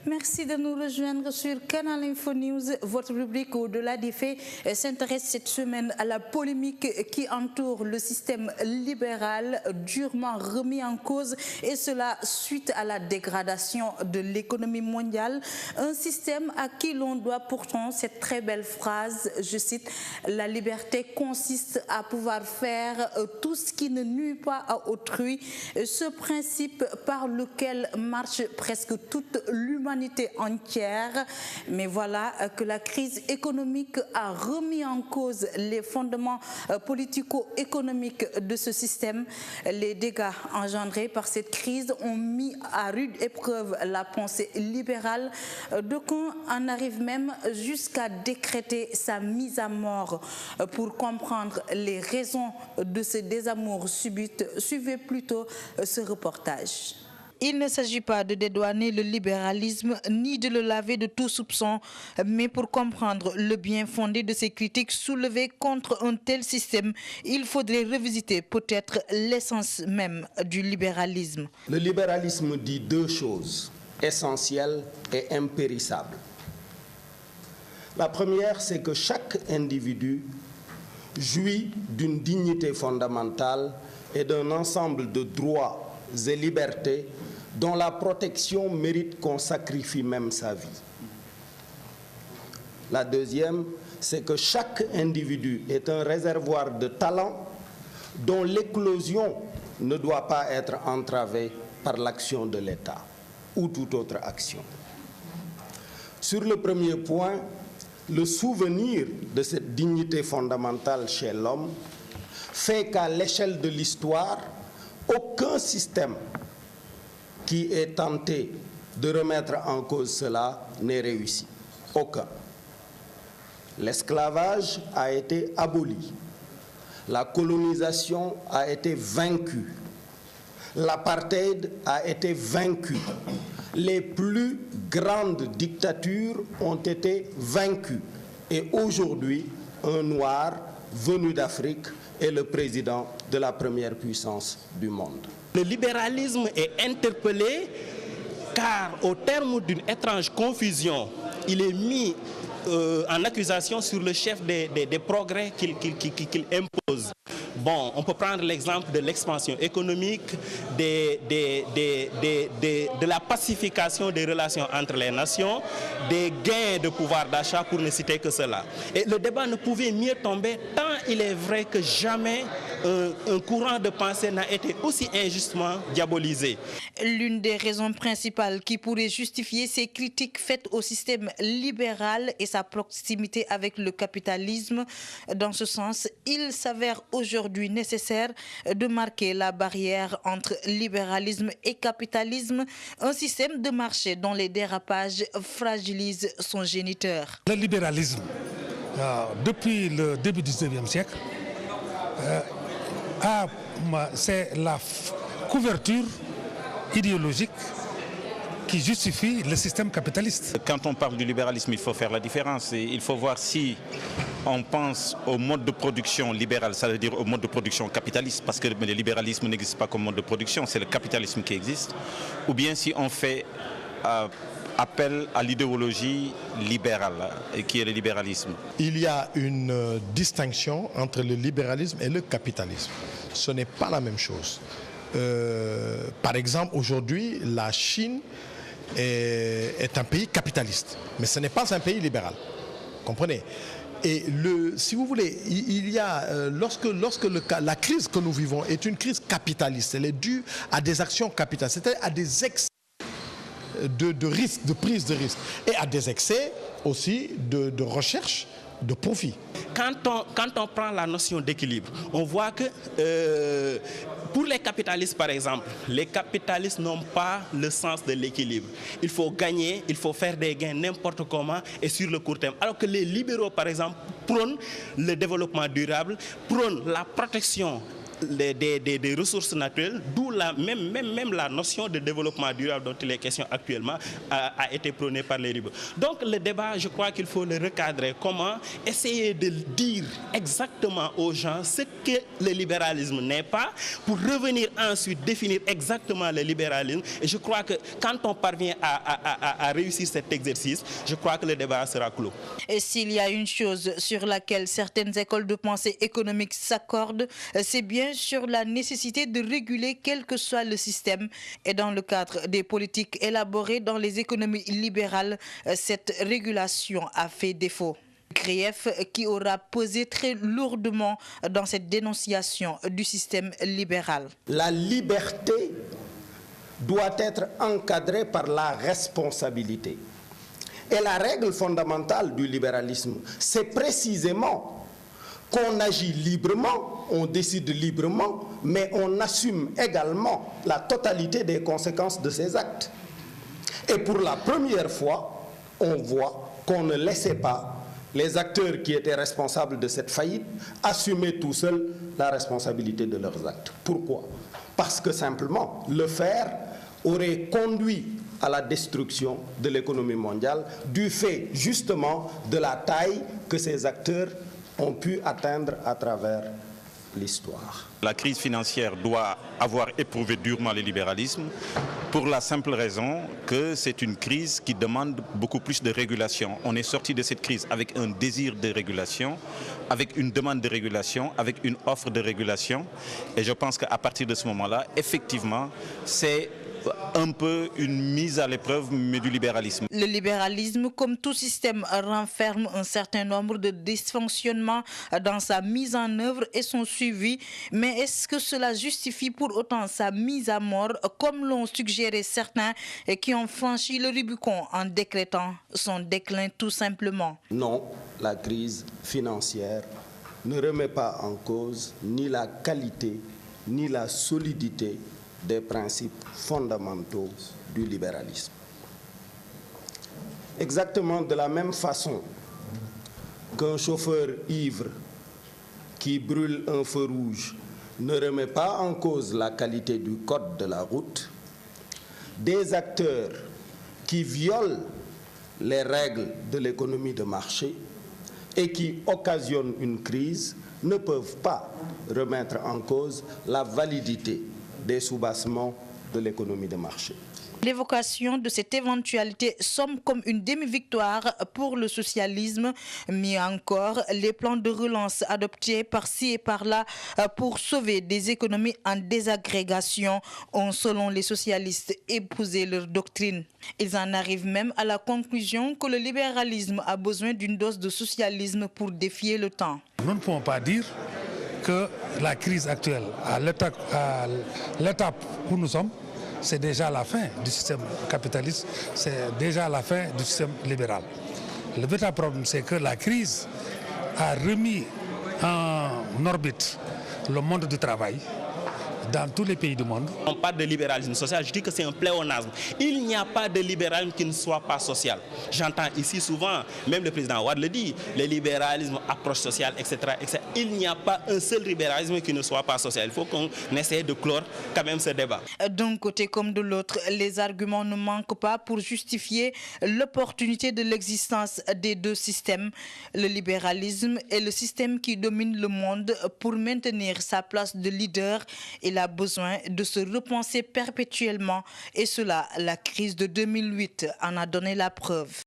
Merci de nous rejoindre sur Canal Info News. Votre rubrique Au-delà des faits s'intéresse cette semaine à la polémique qui entoure le système libéral durement remis en cause, et cela suite à la dégradation de l'économie mondiale. Un système à qui l'on doit pourtant cette très belle phrase, je cite, « La liberté consiste à pouvoir faire tout ce qui ne nuit pas à autrui ». Ce principe par lequel marche presque toute l'humanité entière. Mais voilà que la crise économique a remis en cause les fondements politico-économiques de ce système. Les dégâts engendrés par cette crise ont mis à rude épreuve la pensée libérale. D'aucuns en arrivent même jusqu'à décréter sa mise à mort. Pour comprendre les raisons de ce désamour subit, suivez plutôt ce reportage. Il ne s'agit pas de dédouaner le libéralisme ni de le laver de tout soupçon, mais pour comprendre le bien fondé de ces critiques soulevées contre un tel système, il faudrait revisiter peut-être l'essence même du libéralisme. Le libéralisme dit deux choses essentielles et impérissables. La première, c'est que chaque individu jouit d'une dignité fondamentale et d'un ensemble de droits et libertés dont la protection mérite qu'on sacrifie même sa vie. La deuxième, c'est que chaque individu est un réservoir de talent dont l'éclosion ne doit pas être entravée par l'action de l'État ou toute autre action. Sur le premier point, le souvenir de cette dignité fondamentale chez l'homme fait qu'à l'échelle de l'histoire, aucun système qui est tenté de remettre en cause cela n'est réussi. Aucun. L'esclavage a été aboli. La colonisation a été vaincue. L'apartheid a été vaincu. Les plus grandes dictatures ont été vaincues. Et aujourd'hui, un noir venu d'Afrique est le président de la première puissance du monde. Le libéralisme est interpellé car au terme d'une étrange confusion, il est mis en accusation sur le chef des progrès qu'il impose. Bon, on peut prendre l'exemple de l'expansion économique, de la pacification des relations entre les nations, des gains de pouvoir d'achat, pour ne citer que cela. Et le débat ne pouvait mieux tomber, tant il est vrai que jamais un courant de pensée n'a été aussi injustement diabolisé. L'une des raisons principales qui pourrait justifier ces critiques faites au système libéral est sa proximité avec le capitalisme. Dans ce sens, il s'avère aujourd'hui nécessaire de marquer la barrière entre libéralisme et capitalisme, un système de marché dont les dérapages fragilisent son géniteur. Le libéralisme, depuis le début du XIXe siècle, c'est la couverture idéologique qui justifie le système capitaliste. Quand on parle du libéralisme, il faut faire la différence. Il faut voir si on pense au mode de production libéral, ça veut dire au mode de production capitaliste, parce que le libéralisme n'existe pas comme mode de production, c'est le capitalisme qui existe, ou bien si on fait appel à l'idéologie libérale, qui est le libéralisme. Il y a une distinction entre le libéralisme et le capitalisme. Ce n'est pas la même chose. Par exemple, aujourd'hui, la Chine est un pays capitaliste, mais ce n'est pas un pays libéral. Comprenez? Et si vous voulez, il y a, lorsque la crise que nous vivons est une crise capitaliste, elle est due à des actions capitalistes, c'est-à-dire à des excès de risque, de prise de risque, et à des excès aussi de recherche de profit. Quand on prend la notion d'équilibre, on voit que pour les capitalistes, par exemple, les capitalistes n'ont pas le sens de l'équilibre. Il faut gagner, il faut faire des gains n'importe comment et sur le court terme. Alors que les libéraux, par exemple, prônent le développement durable, prônent la protection des ressources naturelles, d'où même la notion de développement durable dont il est question actuellement a été prônée par les libéraux. Donc le débat, je crois qu'il faut le recadrer. Comment essayer de dire exactement aux gens ce que le libéralisme n'est pas, pour revenir ensuite définir exactement le libéralisme. Et je crois que quand on parvient à réussir cet exercice, je crois que le débat sera clos. Et s'il y a une chose sur laquelle certaines écoles de pensée économique s'accordent, c'est bien sur la nécessité de réguler quel que soit le système. Et dans le cadre des politiques élaborées dans les économies libérales, cette régulation a fait défaut. Grief qui aura pesé très lourdement dans cette dénonciation du système libéral. La liberté doit être encadrée par la responsabilité. Et la règle fondamentale du libéralisme, c'est précisément qu'on agit librement, on décide librement, mais on assume également la totalité des conséquences de ses actes. Et pour la première fois, on voit qu'on ne laissait pas les acteurs qui étaient responsables de cette faillite assumer tout seuls la responsabilité de leurs actes. Pourquoi? Parce que simplement, le faire aurait conduit à la destruction de l'économie mondiale du fait justement de la taille que ces acteurs ont pu atteindre à travers l'histoire. La crise financière doit avoir éprouvé durement le libéralisme pour la simple raison que c'est une crise qui demande beaucoup plus de régulation. On est sorti de cette crise avec un désir de régulation, avec une demande de régulation, avec une offre de régulation. Et je pense qu'à partir de ce moment-là, effectivement, c'est un peu une mise à l'épreuve du libéralisme. Le libéralisme, comme tout système, renferme un certain nombre de dysfonctionnements dans sa mise en œuvre et son suivi. Mais est-ce que cela justifie pour autant sa mise à mort, comme l'ont suggéré certains qui ont franchi le Rubicon en décrétant son déclin tout simplement? Non, la crise financière ne remet pas en cause ni la qualité ni la solidité des principes fondamentaux du libéralisme. Exactement de la même façon qu'un chauffeur ivre qui brûle un feu rouge ne remet pas en cause la qualité du code de la route, des acteurs qui violent les règles de l'économie de marché et qui occasionnent une crise ne peuvent pas remettre en cause la validité des soubassements de l'économie de marché. L'évocation de cette éventualité somme comme une demi-victoire pour le socialisme. Mieux encore, les plans de relance adoptés par-ci et par-là pour sauver des économies en désagrégation ont, selon les socialistes, épousé leur doctrine. Ils en arrivent même à la conclusion que le libéralisme a besoin d'une dose de socialisme pour défier le temps. Nous ne pouvons pas dire que la crise actuelle, à l'étape où nous sommes, c'est déjà la fin du système capitaliste, c'est déjà la fin du système libéral. Le véritable problème, c'est que la crise a remis en orbite le monde du travail dans tous les pays du monde. On parle de libéralisme social, je dis que c'est un pléonasme. Il n'y a pas de libéralisme qui ne soit pas social. J'entends ici souvent, même le président Wade le dit, le libéralisme, approche sociale, etc., etc. Il n'y a pas un seul libéralisme qui ne soit pas social. Il faut qu'on essaie de clore quand même ce débat. D'un côté comme de l'autre, les arguments ne manquent pas pour justifier l'opportunité de l'existence des deux systèmes. Le libéralisme est le système qui domine le monde pour maintenir sa place de leader. Il a besoin de se repenser perpétuellement et cela, la crise de 2008 en a donné la preuve.